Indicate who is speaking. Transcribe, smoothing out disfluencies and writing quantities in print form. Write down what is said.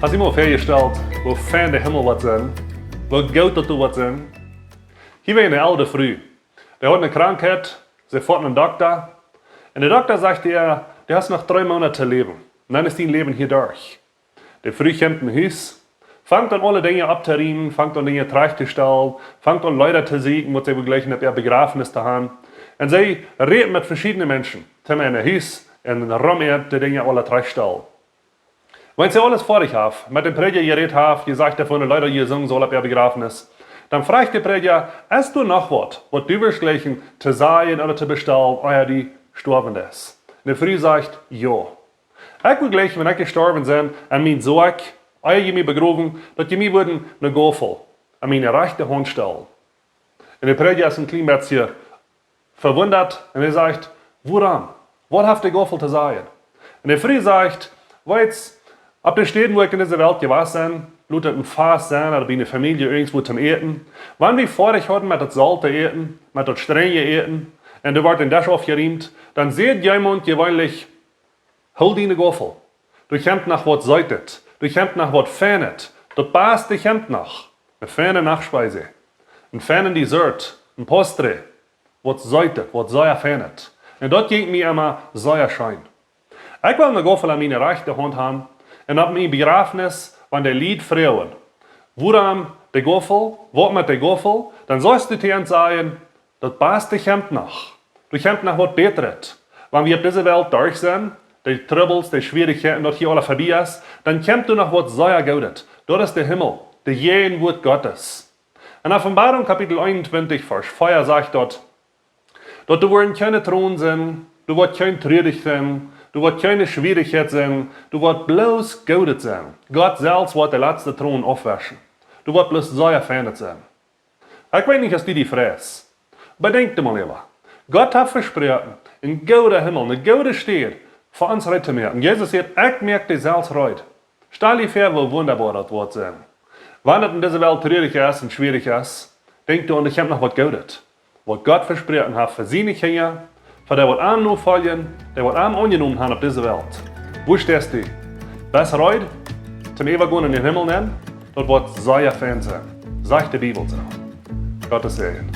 Speaker 1: Hast du immer festgestellt, wo fern der Himmel wird sein, wo gut das wird sein? Hier war eine alte Frau, die hat eine Krankheit, sie fährt einen Doktor, und der Doktor sagt ihr, du hast noch 3 Monate zu leben, und dann ist dein Leben hier durch. Die Frau kommt ins Haus, fängt an alle Dinge abzuriemen, fängt an Dinge zurechtzustellen, fängt an Leute zu sehen, was sie gleich nach ihr Begräbnis zu haben. Und sie redet mit verschiedenen Menschen, zum in ein Haus, und rum die Dinge alle zurechtstellen. Wenn sie alles vor dich haben, mit dem Prediger geredet haben, gesagt davon, Leute gesungen soll ab ihr Begräbnis, dann fragt der Prediger, hast du noch was du willst gleichen zu sagen oder zu bestellen, euer die gestorben ist? Und die Frau sagt, ja. Ich will gleich, wenn ich gestorben bin, an mein Sorg, euer mich begraben, dass ihr mir würden eine Gofel an meine rechte Hand stellen. Und der Prediger ist ein klein bisschen verwundert und er sagt, woran? Was hat die Gofel zu sagen? Und die Frau sagt, weißt ab den Städten, wo ich in dieser Welt gewesen bin, lautet ein Fass sein oder bei einer Familie irgendwo zum Eten. Wenn wir vor dich hatten mit das salte Eten, mit das strenge Eten, und du wird in das aufgeriemt, dann sieht jemand gewöhnlich, hol deine Gofel. Du kommst nach was säutet, du kommst nach was fernet, du passt dich nach. Eine ferne Nachspeise, ein fernen Dessert, ein Postre, was säutet, was säuer fernet. Und dort ging mir immer Säuerschein. Ich will eine Gofel an meine rechte Hand haben, und ab mein Begräbnis, wenn der Lied frauen, woran der Gofel, was mit der Gofel, dann sollst du dir sagen, das passt dich nach. Du kommst nach was Besseres. Wenn wir auf dieser Welt durch sind, die Troubles, die Schwierigkeiten, dort hier alle vorbei ist, dann kommst du nach was sehr Gutes. Dort ist der Himmel, der jeden Wort Gottes. In Offenbarung Kapitel 21, Vers 4 sagt dort du wirst keine Thron sein, du wirst kein traurig sein, du wirst keine Schwierigkeit sein, du wirst bloß Gutes sein. Gott selbst wird den letzten Thron aufwaschen. Du wirst bloß sehr fertig sein. Ich weiß nicht, was die fräst. Bedenkt mal lieber. Gott hat versprochen, ein guter Himmel, eine gute Stadt für uns rein zu merken. Jesus sagt, ich merke dich selbst rein. Stell dir vor, wie wunderbar das wird sein. Wenn es in dieser Welt traurig ist und schwierig ist, denk du, und ich habe noch was Gutes. Was Gott versprochen hat für seine Kinder, für die, die ihm nur folgen, die ihm angenommen haben auf dieser Welt. Wo stehst du? Das heute zum Ewigen in den Himmel nehmen, dort wird sehr fern sein. Sagt die Bibel so. Gottes Segen.